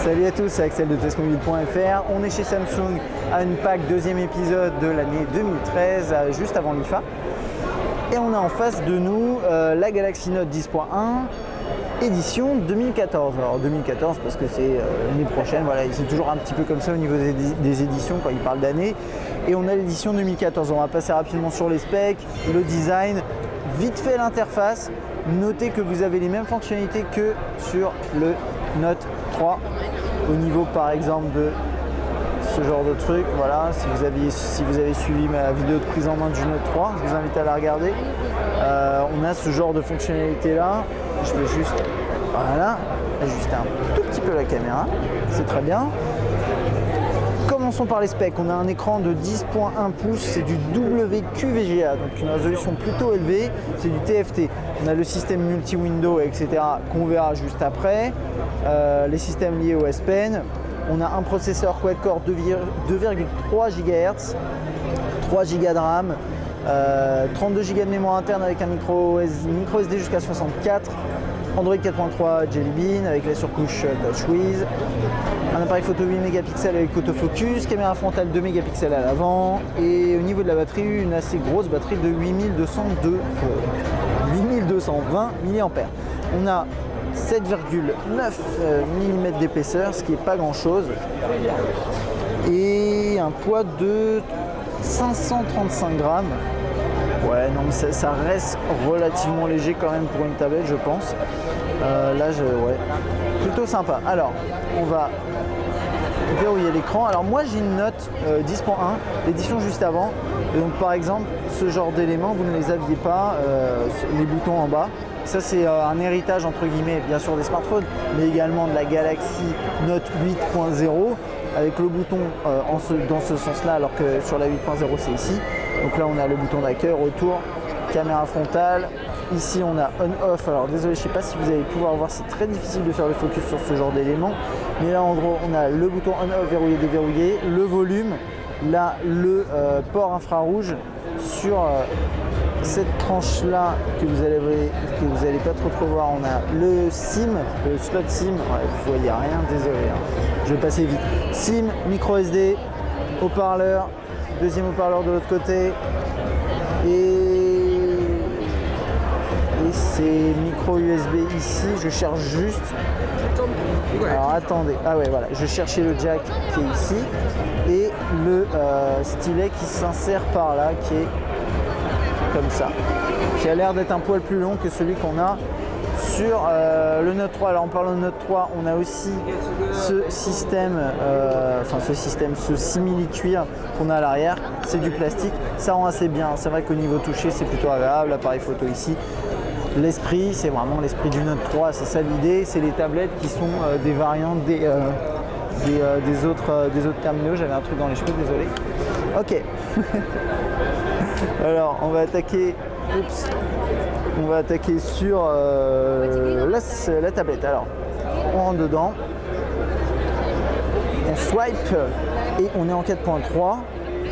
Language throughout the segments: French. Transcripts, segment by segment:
Salut à tous, c'est Axel de testmobile.fr. On est chez Samsung à Unpacked, deuxième épisode de l'année 2013, juste avant l'IFA. Et on a en face de nous la Galaxy Note 10.1 édition 2014. Alors 2014 parce que c'est l'année prochaine, voilà, c'est toujours un petit peu comme ça au niveau des éditions quand ils parlent d'année. Et on a l'édition 2014. On va passer rapidement sur les specs, le design, vite fait l'interface. Notez que vous avez les mêmes fonctionnalités que sur le Note 3 au niveau par exemple de ce genre de truc. Voilà, si vous avez suivi ma vidéo de prise en main du Note 3, je vous invite à la regarder. On a ce genre de fonctionnalité là. Je vais juste ajuster un tout petit peu la caméra, c'est très bien. Commençons par les specs. On a un écran de 10.1 pouces, c'est du WQVGA, donc une résolution plutôt élevée, c'est du TFT. On a le système multi-window, etc. qu'on verra juste après. Les systèmes liés au S Pen. On a un processeur quad-core 2,3 GHz, 3 Go de RAM, 32 Go de mémoire interne avec un micro SD jusqu'à 64. Android 4.3 Jelly Bean avec la surcouche TouchWiz, un appareil photo 8 mégapixels avec autofocus, caméra frontale 2 mégapixels à l'avant et au niveau de la batterie, une assez grosse batterie de 8220 mAh. On a 7,9 mm d'épaisseur, ce qui n'est pas grand chose, et un poids de 535 grammes. Ouais, non, mais ça reste relativement léger quand même pour une tablette, je pense. Ouais, plutôt sympa. Alors, on va verrouiller l'écran. Alors moi, j'ai une Note 10.1, l'édition juste avant. Et donc, par exemple, ce genre d'éléments, vous ne les aviez pas, les boutons en bas. Ça, c'est un héritage, entre guillemets, bien sûr des smartphones, mais également de la Galaxy Note 8.0, avec le bouton dans ce sens-là, alors que sur la 8.0, c'est ici. Donc là, on a le bouton d'accueil, retour, caméra frontale. Ici, on a on-off. Alors désolé, je ne sais pas si vous allez pouvoir voir, c'est très difficile de faire le focus sur ce genre d'éléments. Mais là, en gros, on a le bouton on-off, verrouiller, déverrouiller, le volume, là, le port infrarouge sur cette tranche-là que vous allez pas trop voir. On a le SIM, le slot SIM. Ouais, vous voyez rien, désolé. Je vais passer vite. SIM, micro SD, haut-parleur. Deuxième haut-parleur de l'autre côté et c'est micro USB ici. Je cherche juste. Alors attendez, ah ouais voilà, je cherchais le jack qui est ici et le stylet qui s'insère par là, qui est comme ça, qui a l'air d'être un poil plus long que celui qu'on a sur le Note 3. Alors en parlant de Note 3, on a aussi ce système, ce simili-cuir qu'on a à l'arrière. C'est du plastique, ça rend assez bien. C'est vrai qu'au niveau touché, c'est plutôt agréable. L'appareil photo ici. L'esprit, c'est vraiment l'esprit du Note 3. C'est ça l'idée. C'est les tablettes qui sont des variantes des autres terminaux. J'avais un truc dans les cheveux, désolé. Ok. Alors, on va attaquer. On va attaquer sur la tablette. Alors, on rentre dedans, on swipe et on est en 4.3.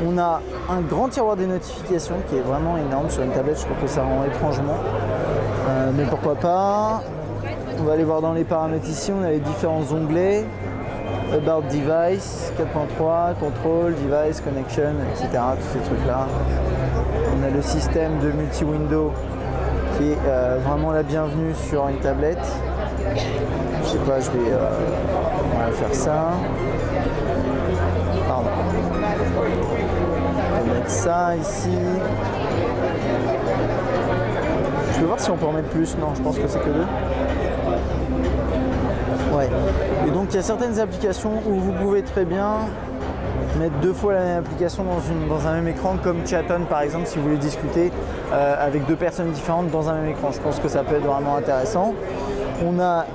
On a un grand tiroir des notifications qui est vraiment énorme sur une tablette. Je trouve que ça rend étrangement. Mais pourquoi pas. On va aller voir dans les paramètres ici. On a les différents onglets. About Device, 4.3, Control, Device, Connection, etc. Tous ces trucs-là. On a le système de multi-window qui est vraiment la bienvenue sur une tablette. Je sais pas, on va faire ça. Pardon. On va mettre ça ici. Je vais voir si on peut en mettre plus. Non, je pense que c'est que 2. Ouais. Et donc il y a certaines applications où vous pouvez très bien mettre 2 fois la même application dans un même écran, comme Chaton par exemple, si vous voulez discuter avec 2 personnes différentes dans un même écran. Je pense que ça peut être vraiment intéressant. On a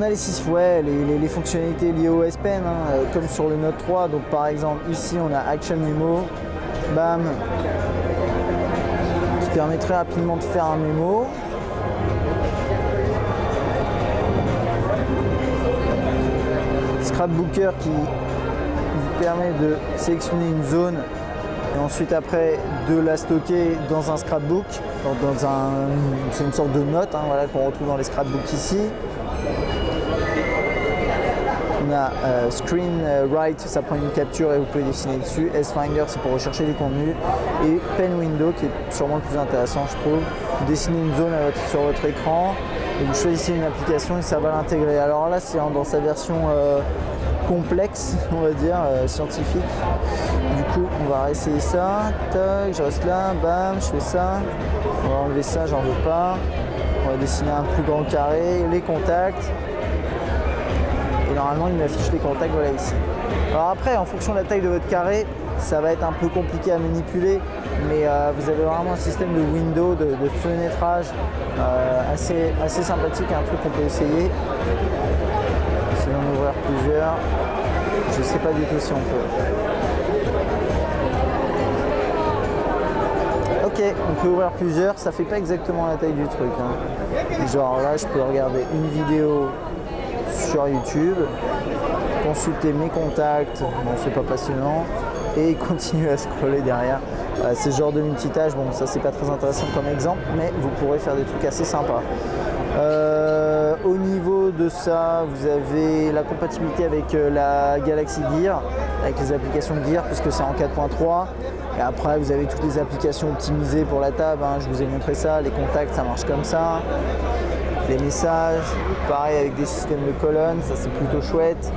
les 6 les fonctionnalités liées au S Pen, comme sur le Note 3. Donc par exemple ici on a Action Memo, bam, qui permet très rapidement de faire un mémo. Scrapbooker qui vous permet de sélectionner une zone et ensuite après de la stocker dans un scrapbook, c'est une sorte de note, voilà, qu'on retrouve dans les scrapbooks ici. On a Screen Write, ça prend une capture et vous pouvez dessiner dessus. S-Finder, c'est pour rechercher du contenu. Et Pen Window, qui est sûrement le plus intéressant, je trouve. Vous dessinez une zone sur votre écran et vous choisissez une application et ça va l'intégrer. Alors là, c'est dans sa version complexe, on va dire, scientifique. Du coup, on va réessayer ça. Tac, je reste là, bam, je fais ça. On va enlever ça, j'en veux pas. On va dessiner un plus grand carré, les contacts. Et normalement, il m'affiche les contacts, voilà ici. Alors après, en fonction de la taille de votre carré, ça va être un peu compliqué à manipuler, mais vous avez vraiment un système de window, de fenêtrage assez sympathique, un truc qu'on peut essayer. Si on ouvrir plusieurs, je ne sais pas du tout si on peut. Ok, on peut ouvrir plusieurs, ça fait pas exactement la taille du truc. Hein. Genre là, je peux regarder une vidéo sur YouTube, consulter mes contacts, bon c'est pas passionnant, et continuer à scroller derrière. C'est ce genre de multitâche, bon ça c'est pas très intéressant comme exemple, mais vous pourrez faire des trucs assez sympas. Au niveau de ça, vous avez la compatibilité avec la Galaxy Gear, avec les applications Gear, puisque c'est en 4.3. Et après, vous avez toutes les applications optimisées pour la table, hein. Je vous ai montré ça, les contacts, ça marche comme ça. Les messages, pareil avec des systèmes de colonnes, ça c'est plutôt chouette.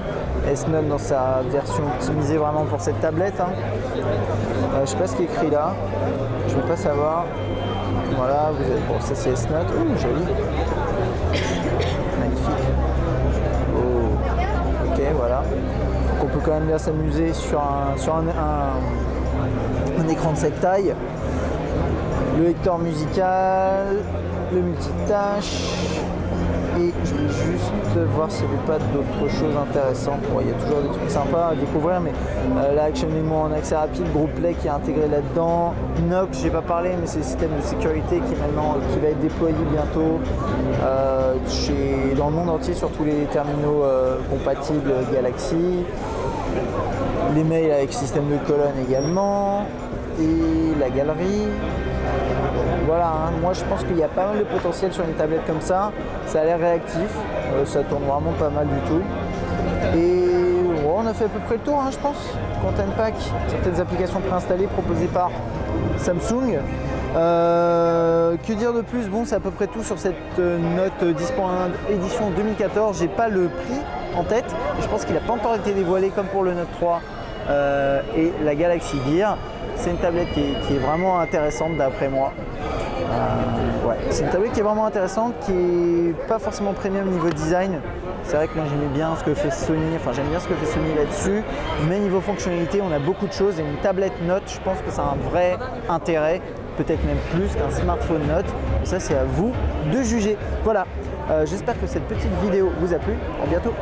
S-Note dans sa version optimisée vraiment pour cette tablette. Hein. Je sais pas ce qui est écrit là, je ne veux pas savoir. Voilà, vous avez, bon ça c'est S-Note, oh joli. Magnifique. Oh. Ok, voilà. Donc on peut quand même bien s'amuser sur un écran de cette taille. Le lecteur musical, le multitâche. Et je vais juste voir s'il n'y avait pas d'autres choses intéressantes. Bon, il y a toujours des trucs sympas à découvrir, mais la Action Memo en accès rapide, Group Play qui est intégré là-dedans. Nox, j'ai pas parlé, mais c'est le système de sécurité qui va être déployé bientôt dans le monde entier sur tous les terminaux compatibles Galaxy. Les mails avec système de colonne également. Et la galerie. Voilà, hein. Moi je pense qu'il y a pas mal de potentiel sur une tablette comme ça. Ça a l'air réactif, ça tourne vraiment pas mal du tout. Et on a fait à peu près le tour, hein, je pense. Content Pack, certaines applications préinstallées proposées par Samsung. Que dire de plus? Bon, c'est à peu près tout sur cette Note 10.1 édition 2014. J'ai pas le prix en tête. Je pense qu'il n'a pas encore été dévoilé comme pour le Note 3 et la Galaxy Gear. C'est une tablette qui est vraiment intéressante d'après moi. Ouais. C'est une tablette qui est vraiment intéressante, qui n'est pas forcément premium niveau design. C'est vrai que moi j'aimais bien ce que fait Sony, enfin j'aime bien ce que fait Sony là-dessus, mais niveau fonctionnalité on a beaucoup de choses et une tablette Note, je pense que ça a un vrai intérêt, peut-être même plus qu'un smartphone Note. Et ça c'est à vous de juger. Voilà, j'espère que cette petite vidéo vous a plu. À bientôt.